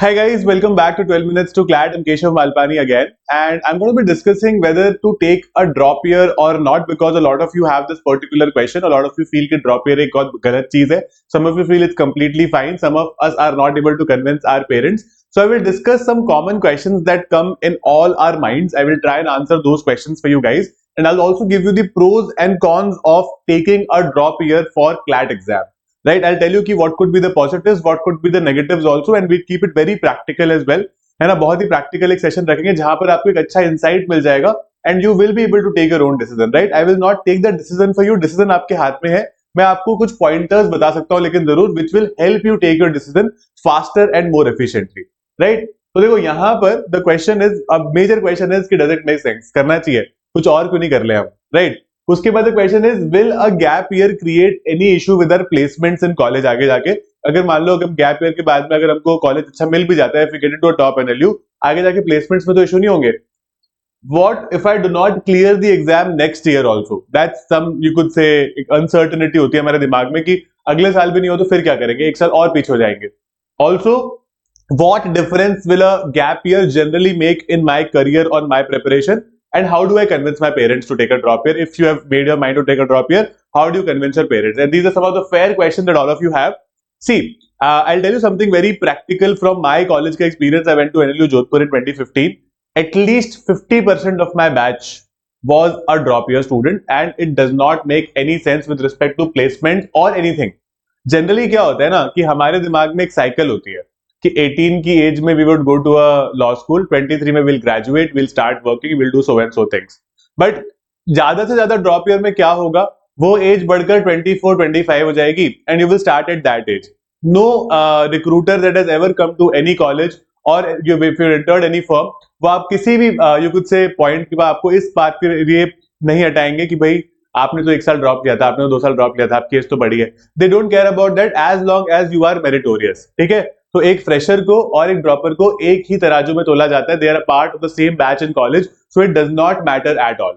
Hi guys, welcome back to 12 Minutes to CLAT. I'm Keshav Malpani again, and I'm going to be discussing whether to take a drop year or not because a lot of you have this particular question. A lot of you feel that drop year एक बहुत गलत चीज है. Some of you feel it's completely fine. Some of us are not able to convince our parents. So I will discuss some common questions that come in all our minds. I will try and answer those questions for you guys, and I'll also give you the pros and cons of taking a drop year for CLAT exam. Right, I'll tell you कि what could be the positives, what could be the negatives also, and we keep it very practical as well. है ना, बहुत ही practical एक session रखेंगे जहां पर आपको एक अच्छा इंसाइट मिल जाएगा and you will be able to take your own decision. Right, I will not take the decision for you. Decision आपके हाथ में है. मैं आपको कुछ pointers बता सकता हूँ लेकिन जरूर which will help you take your decision faster and more efficiently. Right, तो देखो यहाँ पर the question is, a major question is कि does it make sense, करना चाहिए, कुछ और क्यों नहीं कर ले हम. Right, उसके बाद question is will a gap year create any issue with our placements in college. आगे जाके अगर मान लो अगर गैप ईयर के बाद में अगर हमको कॉलेज अच्छा मिल भी जाता है, if we get into a top NLU, आगे जाके प्लेसमेंट्स में तो इशू नहीं होंगे. What if I do not clear the exam next year also, that's some you could say एक अनसर्टेनिटी होती है हमारे दिमाग में कि अगले साल भी नहीं हो तो फिर क्या करेंगे, एक साल और पीछे हो जाएंगे. Also what difference will a gap year generally make in my career or my preparation, and how do I convince my parents to take a drop year? If you have made your mind to take a drop year, how do you convince your parents? And these are some of the fair questions that all of you have. See, I'll tell you something very practical from my college experience. I went to NLU Jodhpur in 2015. At least 50% of my batch was a drop year student, and it does not make any sense with respect to placement or anything. Generally क्या होता है ना कि हमारे दिमाग में एक cycle होती है कि 18 की एज में we would go to a law school, 23 में will graduate, will start working, will do so and so things. But ज्यादा से ज्यादा ड्रॉप ईयर में क्या होगा, वो एज बढ़कर 24 25 हो जाएगी and you will start at that age. No recruiter that has ever come to any college और if you entered any firm, वो आप किसी भी यू कुड से पॉइंट के बाद आपको इस बात के लिए नहीं हटाएंगे कि भाई आपने तो एक साल ड्रॉप किया था, आपने तो 2 साल ड्रॉप किया था, आपकी एज तो बड़ी है. They don't care about that as long as you are meritorious. ठीक है, तो एक फ्रेशर को और एक ड्रॉपर को एक ही तराजू में तोला जाता है. They are a part of the same batch in college, so it does not matter at all.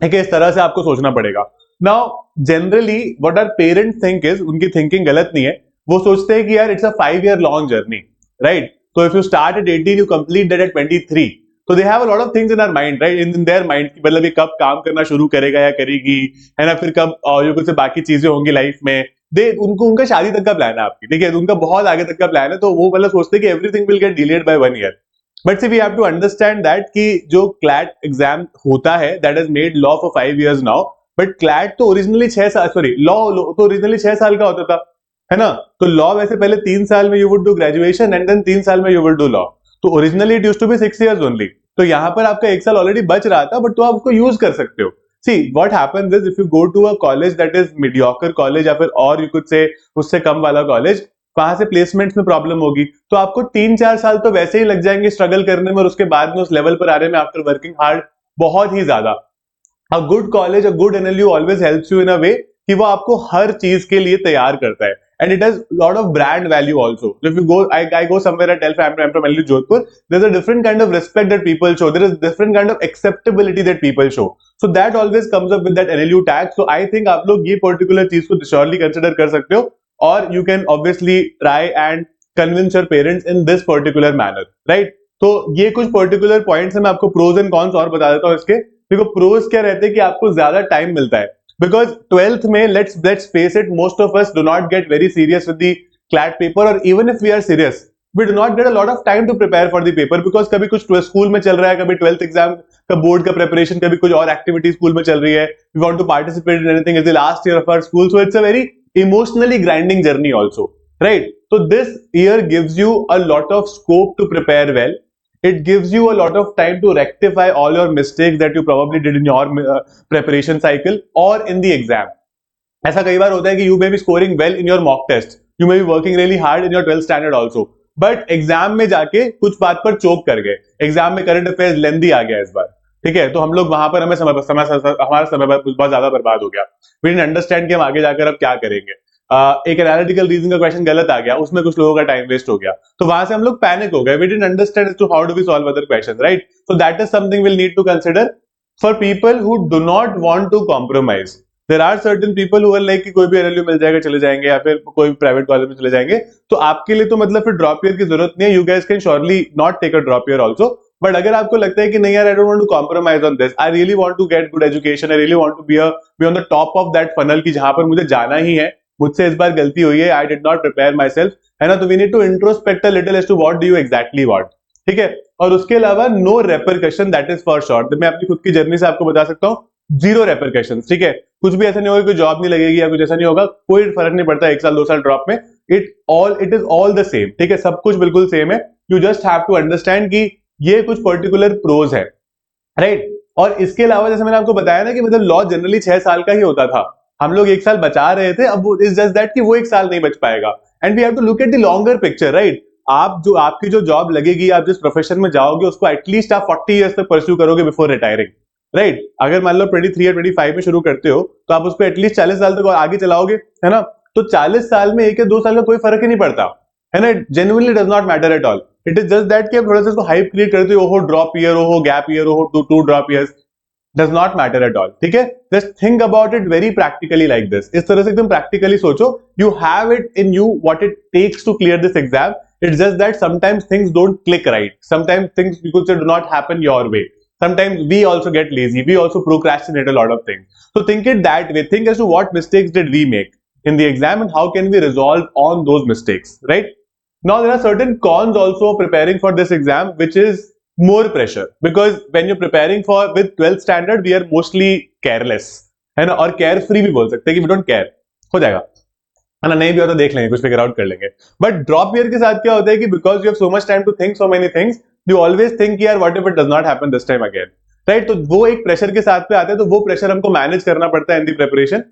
ठीक है, इस तरह से आपको सोचना पड़ेगा. Now generally what our parents think is, उनकी थिंकिंग गलत नहीं है. वो सोचते हैं कि यार it's a 5 year long journey, right. तो if you start at 18 you complete that at 23. तो they have a lot of things in our mind, right, in their mind कि मतलब ये कब काम करना शुरू करेगा या करेगी, है ना, फिर कब ये कुछ बाकी चीजें होंगी लाइफ में. उनको उनका शादी तक का प्लान है आपकी, ठीक है, उनका बहुत आगे तक का प्लान है. तो वो मतलब सोचते हैं कि everything will get delayed by 1 year. But see we have to understand that कि जो क्लैट एग्जाम होता है that is made law for 5 years now. But CLAT तो ओरिजिनली 6 साल, सॉरी लॉ तो ओरिजिनली 6 साल का होता था, है ना. तो लॉ वैसे पहले 3 साल में you would do graduation and then 3 साल में यू विल डू लॉ. तो originally it used to be 6 years only. तो यहाँ पर आपका 1 साल ऑलरेडी बच रहा था, बट तो आप उसको यूज कर सकते हो. See, what happens is if you go to a college that is mediocre college या फिर और you could say उससे कम वाला कॉलेज, वहां से प्लेसमेंट्स में प्रॉब्लम होगी. तो आपको 3-4 साल तो वैसे ही लग जाएंगे स्ट्रगल करने में और उसके बाद में उस लेवल पर आने में आफ्टर वर्किंग हार्ड बहुत ही ज्यादा. A good college, a good NLU always helps you in a way कि वो आपको हर चीज के लिए तैयार करता है. And it has a lot of brand value also. So if you go, I go somewhere and tell I'm from NLU Jodhpur, there's a different kind of respect that people show. There is different kind of acceptability that people show. So that always comes up with that NLU tag. So I think आप लोग ये particular चीज को surely consider कर सकते हो, और you can obviously try and convince your parents in this particular manner, right? तो ये कुछ particular points हैं, मैं आपको pros and cons और बता देता हूँ इसके. देखो pros क्या रहते हैं कि आपको ज्यादा time मिलता है. Because 12th में let's face it, most of us do not get very serious with the CLAT paper, or even if we are serious, we do not get a lot of time to prepare for the paper because कभी कुछ school में चल रहा है, कभी 12th exam का board का preparation, कभी कुछ और एक्टिविटी स्कूल में चल रही है. We want to participate in anything. It's the last year of our school, so it's a very emotionally grinding journey also, right? So this year gives you a lot of scope to prepare well. It gives you a lot of time to rectify all your mistakes that you probably did in your preparation cycle or in the exam. ऐसा कई बार होता है कि you may be scoring well in your mock test, you may be working really hard in your 12th standard also, but exam में जाके कुछ बात पर चोक कर गए. एग्जाम में करंट अफेयर्स लेंदी आ गया इस बार, ठीक है, तो हम लोग वहां पर हमें हमारा समय बहुत ज्यादा बर्बाद हो गया. वी डिडंट अंडरस्टैंड कि हम आगे जाकर अब क्या करेंगे. एक एनालिटिकल रीजन का क्वेश्चन गलत आ गया, उसमें कुछ लोगों का टाइम वेस्ट हो गया, तो वहां से हम लोग पैनिक हो गए. We didn't understand as to how do we solve other questions, right. So that is something will need to consider for people who do not want to compromise. There are certain people who are like कि कोई भी एलएलयू मिल जाएगा चले जाएंगे, या फिर कोई private college में चले जाएंगे, तो आपके लिए तो मतलब फिर ड्रॉप ईयर की जरूरत नहीं है, you guys can surely not take a drop year also. But अगर आपको लगता है कि नहीं यार, I don't want to compromise on this, I really want to get good education, I really want to be on the top of that funnel की जहां पर मुझे जाना ही है, मुझसे इस बार गलती हुई है, I did not prepare myself, है ना, तो we need to introspect a little as to what do you exactly want. ठीक है, और उसके अलावा no repercussion, that is for sure. मैं अपनी खुद की जर्नी से आपको बता सकता हूँ, जीरो रेपरकशन। ठीक है, कुछ भी ऐसा नहीं होगा, कोई जॉब नहीं लगेगी या कुछ ऐसा नहीं होगा, कोई फर्क नहीं पड़ता 1 साल 2 साल ड्रॉप में, it is all the same. ठीक है, सब कुछ बिल्कुल सेम है, you just have to understand कि ये कुछ पर्टिकुलर प्रोज है, राइट। और इसके अलावा जैसे मैंने आपको बताया ना कि मतलब लॉ जनरली 6 साल का ही होता था, हम लोग 1 साल बचा रहे थे, अब इज जस्ट दैट कि वो 1 साल नहीं बच पाएगा, and we have to look at the longer picture, right. आपकी जो जॉब लगेगी, आप जिस प्रोफेशन में जाओगे, उसको एटलीस्ट आप 40 ईयर्स तक परस्यू करोगे बिफोर रिटायरिंग, राइट। अगर मान लो 23 या 25 में शुरू करते हो, तो आप उसको एटलीस्ट 40 साल तक आगे चलाओगे, है ना। तो 40 साल में 1 या 2 साल का कोई फर्क ही नहीं पड़ता, है ना। Genuinely does not matter at all. It is just that कि आप थोड़ा सा इसको हाइप क्रिएट करते हो, ओहो ड्रॉप ईयर, ओहो गैप ईयर, ओहो two drop years, does not matter at all. ठीक है, just think about it very practically like this, इस तरह से एकदम प्रैक्टिकली सोचो, you have it in you what it takes to clear this exam. It's just that sometimes things don't click right, sometimes things you could say do not happen your way, sometimes we also get lazy, we also procrastinate a lot of things, so think it that way, think as to what mistakes did we make in the exam and how can we resolve on those mistakes, right? Now there are certain cons also of preparing for this exam, which is more pressure, because when you're preparing for with 12th standard, we are mostly careless, है ना, और care free भी बोल सकते हैं कि we don't care, हो जाएगा, है ना, नहीं भी होता देख लेंगे, कुछ फिगर आउट कर लेंगे। बट ड्रॉप ईयर के साथ क्या होता है कि because you have so much time to think so many things, you always think यार what if it does not happen this time again, right. तो वो एक प्रेशर के साथ पे आते हैं, तो वो प्रेशर हमको मैनेज करना पड़ता है in the preparation.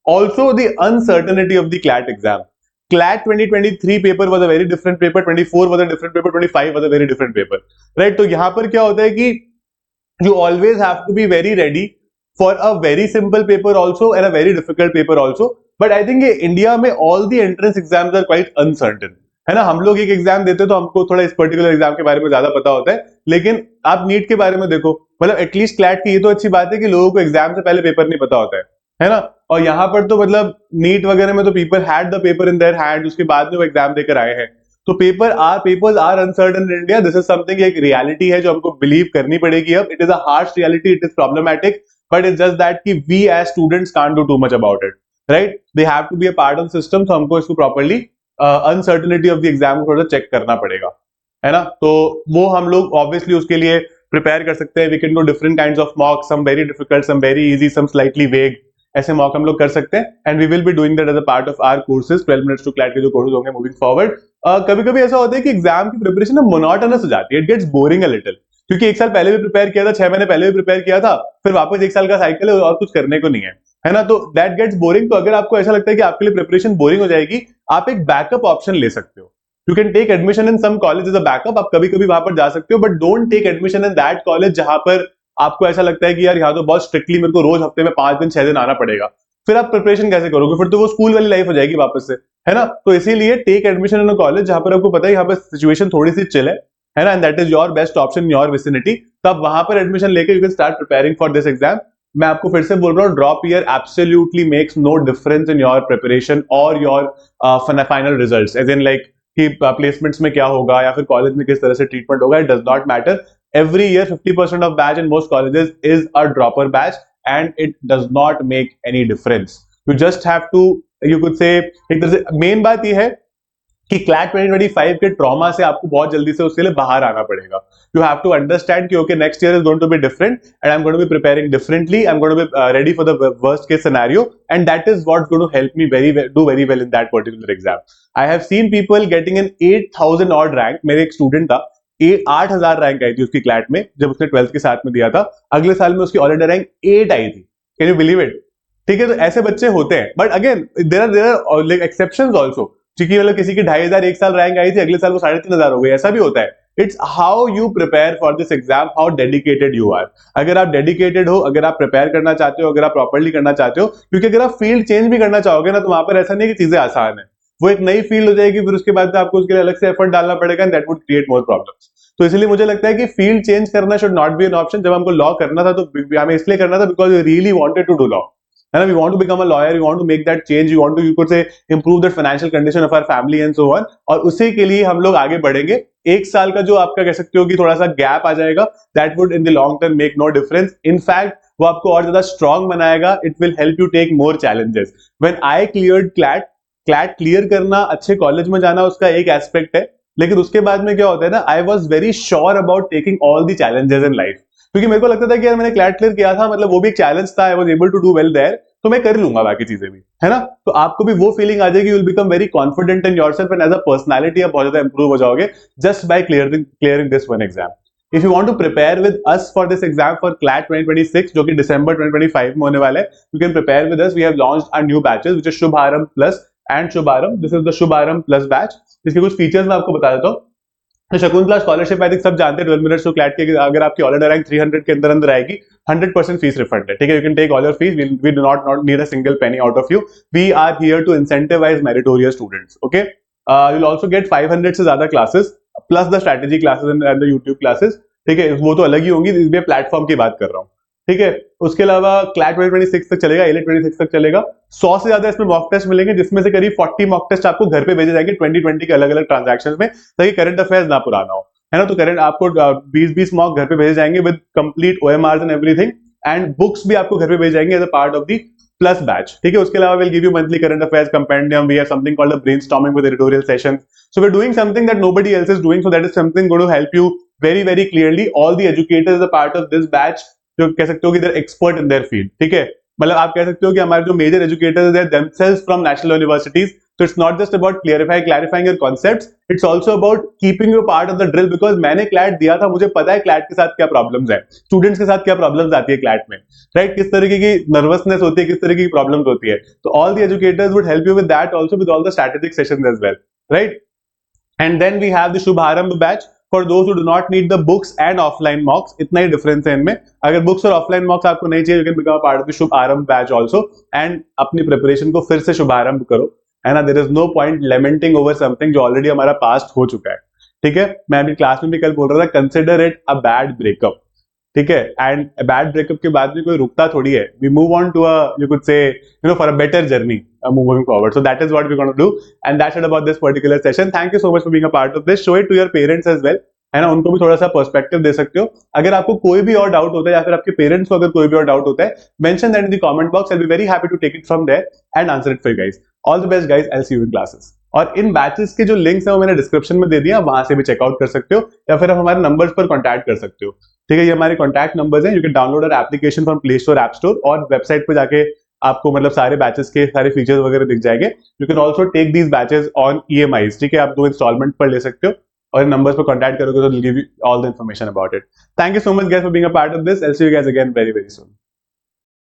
Also the uncertainty of the CLAT exam, CLAT 2023 paper was a very different paper, 24 was a different paper, 25 was a very different paper, right? तो यहां पर क्या होता है कि you always have to be very ready for a very simple paper also and a very difficult paper also. But I think India में all the entrance exams are quite uncertain, है ना। हम लोग एक एग्जाम देते हैं तो हमको थोड़ा इस पर्टिकुलर एग्जाम के बारे में ज्यादा पता होता है, लेकिन आप नीट के बारे में देखो, मतलब एटलीस्ट क्लैट की ये तो अच्छी बात है कि लोगों को एग्जाम से पहले पेपर नहीं पता होता है ना। और यहाँ पर तो मतलब नीट वगैरह में तो people had the paper in their hand, उसके बाद में वो एग्जाम देकर आए हैं, तो papers are uncertain in India, this is something, एक रियलिटी है जो हमको बिलीव करनी पड़ेगी अब। It is a harsh reality, it is problematic, but it's just that कि we as students can't do too much about it, right. They have to be a part of system, तो हमको इसको properly uncertainty of the exam को थोड़ा check करना पड़ेगा, है ना। तो वो हम लोग ऑब्वियसली उसके लिए प्रिपेयर कर सकते हैं, we can do different kinds of mock, some very difficult, some very easy, some slightly vague, ऐसे मॉक हम लोग कर सकते हैं, and we will be doing that as a part of our courses, 12 minutes to CLAT के जो courses होंगे moving forward. कभी कभी ऐसा होता है कि एग्जाम की प्रिपरेशन ना मोनोटोनस हो जाती है, it gets boring a little, क्योंकि 1 साल पहले भी प्रिपेयर किया था, 6 महीने पहले भी प्रिपेयर किया था, फिर वापस 1 साल का साइकिल है और कुछ करने को नहीं है ना, तो दैट गेट्स बोरिंग। तो अगर आपको ऐसा लगता है कि आपके लिए प्रिपरेशन बोरिंग हो जाएगी, आप एक बैकअप ऑप्शन ले सकते हो, you can take admission in some college as a backup, आप कभी कभी वहां पर जा सकते हो, but don't take admission in that college जहां पर आपको ऐसा लगता है कि यार यहाँ तो बहुत स्ट्रिक्टली मेरे को रोज हफ्ते में 5 दिन 6 दिन आना पड़ेगा, फिर आप प्रिपरेशन कैसे करोगे, फिर तो वो स्कूल वाली लाइफ हो जाएगी वापस से, है ना। तो इसीलिए take admission in a college जहां पर आपको पता है यहाँ पर सिचुएशन थोड़ी सी चिल है ना, and that is your best option in your vicinity, तो आप वहां पर एडमिशन लेकर you can start preparing for this exam. मैं आपको फिर से बोल रहा हूँ, drop year absolutely makes no difference in your preparation और your final results, as in like कि प्लेसमेंट्स में क्या होगा या फिर कॉलेज में किस तरह से ट्रीटमेंट होगा, it does not matter. Every year 50% of batch in most colleges is a dropper batch, and it does not make any difference. You just have to, you could say, एक तरह से main बात ये है कि CLAT 2025 के trauma से आपको बहुत जल्दी से उसके लिए बाहर आना पड़ेगा। यू हैव टू अंडरस्टैंड कि okay next year is going to be different and I am going to be preparing differently, I am going to be ready for the worst case scenario, and that is what's going to help me do very well in that particular exam. I have seen people getting an 8000 odd rank, मेरे एक student था, 8000 rank आई थी उसकी CLAT में जब उसने 12th के साथ में दिया था, अगले साल में उसकी ऑलरेडी रैंक 8 आई थी, कैन यू बिलीव इट। ठीक है, तो ऐसे बच्चे होते हैं, but again there are exceptions also, क्योंकि मतलब किसी की 2500 एक साल रैंक आई थी, अगले साल वो 3500 हो गई, ऐसा भी होता है। It's how you prepare for this exam, how dedicated you are. अगर आप डेडिकेटेड हो, अगर आप प्रिपेयर करना चाहते हो, अगर आप प्रॉपर्ली करना चाहते हो, क्योंकि अगर आप फील्ड चेंज भी करना चाहोगे ना, तो वहां पर ऐसा नहीं कि चीजें आसान है, वो एक नई फील्ड हो जाएगी, फिर उसके बाद आपको उसके लिए अलग से एफर्ट डालना पड़ेगा, and that would create more problems. तो इसलिए मुझे लगता है कि फील्ड चेंज करना should not be an option. जब हमको लॉ करना था तो हमें इसलिए करना था because we really wanted to do law, है ना, we want to become a lawyer, we want to make that change, we want to you could say improve that financial condition of our family and so on, और उसी के लिए हम लोग आगे बढ़ेंगे। एक साल का जो आपका कह सकते हो कि थोड़ा सा गैप आ जाएगा, that would in the long term make no difference, in fact वो आपको और ज्यादा स्ट्रांग बनाएगा, it will help you take more challenges. When I cleared CLAT, CLAT clear करना, अच्छे कॉलेज में जाना उसका एक एस्पेक्ट है, लेकिन उसके बाद में क्या होता है ना, I was very sure about taking all the challenges in life, क्योंकि मेरे को लगता था कि यार मैंने क्लैट क्लियर किया था, मतलब वो भी एक चैलेंज था, I was able to do well there, तो मैं कर लूंगा बाकी चीजें भी, है ना। तो आपको भी वो फीलिंग आ जाएगी, you will become very confident in yourself and as a personality आप बहुत ज्यादा इंप्रूव हो जाओगे just by clearing this one exam. If you want to prepare with us for this exam for CLAT 2026 जो कि दिसंबर 2025 में होने वाला है, you can prepare with us, we have launched our new batches which is Shubharambh plus and Shubharambh, this is the Shubharambh plus batch. इसके कुछ features मैं आपको बता देता हूँ। तो शकुंतला स्कॉलरशिप आई थिंक सब जानते हैं 12 मिनट्स टू क्लैट के, अगर आपकी ऑल इंडिया रैंक 300 के अंदर अंदर आएगी 100% फीस रिफंड है, ठीक है, you can take all your fees, we do not need a single penny out of you, we are here to incentivise meritorious students, okay. You will also get 500 से ज्यादा classes plus the strategy classes and the YouTube classes, ठीक है, वो तो अलग ही होंगी, इस platform की बात कर रहा हूँ, ठीक है। उसके अलावा क्लैट 2026 तक चलेगा, एलिट 26 तक चलेगा, 100 से ज्यादा इसमें मॉक टेस्ट मिलेंगे, जिसमें से करीब 40 मॉक टेस्ट आपको घर पे भेजे जाएंगे 2020 के अलग अलग ट्रांजैक्शंस में, ताकि करंट अफेयर्स ना पुराना हो, है ना। तो करंट आपको 20-20 मॉक घर पे भेजे जाएंगे with complete OMR and everything, and books भी आपको घर पे भेजे जाएंगे as a part of the plus batch, ठीक है। उसके अलावा will give you monthly current affairs compendium, we have something called the brainstorming with editorial sessions, so we are doing something that nobody else is doing, so that is something going to help you very very clearly. All the educators are part of this batch, जो कह सकते हो कि they are expert in their field, ठीक है। मतलब आप कह सकते हो कि हमारे जो मेजर एजुकेटर्स हैं themselves from national universities, so it's not just about clarifying your concepts, it's also about keeping you part of the drill, because मैंने क्लैट दिया था, मुझे पता है क्लैट के साथ क्या प्रॉब्लम्स है, स्टूडेंट्स के साथ क्या प्रॉब्लम्स आती है क्लैट में, राइट, किस तरीके की नर्वसनेस होती है, किस तरीके की प्रॉब्लम्स होती है, तो all the educators would help you with that also, with all the strategic sessions as well, right. And then we have the Shubharambh batch for those who do not need the books and offline mocks, इतना ही difference है इनमें। अगर books और offline मॉक्स आपको नहीं चाहिए, you can become a part of the Shubharambh batch also, and अपनी प्रिपरेशन को फिर से शुभारंभ करो, है ना। There is no point lamenting over something जो ऑलरेडी हमारा पास्ट हो चुका है, ठीक है। मैं अभी क्लास में भी कल बोल रहा था, consider it a bad breakup, ठीक है, एंड बैड ब्रेकअप के बाद भी कोई रुकता थोड़ी है, we move on to a, you could say, you know, for a better journey moving forward, so that is what we're going to do, and that's it about this particular session. Thank you so much for being a part of this, show it to your parents as well, है ना, उनको भी थोड़ा सा perspective दे सकते हो। अगर आपको कोई भी और डाउट होता है, या फिर आपके पेरेंट्स को अगर कोई भी और डाउट होता है, mention that in the comment box, I will be very happy to take it from there and answer it for you guys. All the best guys, I will see you in classes. और in batches के जो links हैं वो मैंने description में दे दिया, वहां से भी चेकआउट कर सकते हो, या फिर आप हमारे नंबर्स पर कॉन्टैक्ट कर सकते हो, ठीक है। ये हमारे कॉन्टैक्ट नंबर्स हैं, you can download our application from play store, app store, और वेबसाइट पे जाके आपको मतलब सारे बैचेस के सारे फीचर्स वगैरह दिख जाएंगे। You can also take these batches on EMIs, ठीक है, आप 2 इंस्टॉलमेंट पर ले सकते हो, और इन नंबर्स पर कॉन्टैक्ट करोगे तो will give you all the information about it. Thank you so much guys for being a part of this, I will see you guys again very very soon.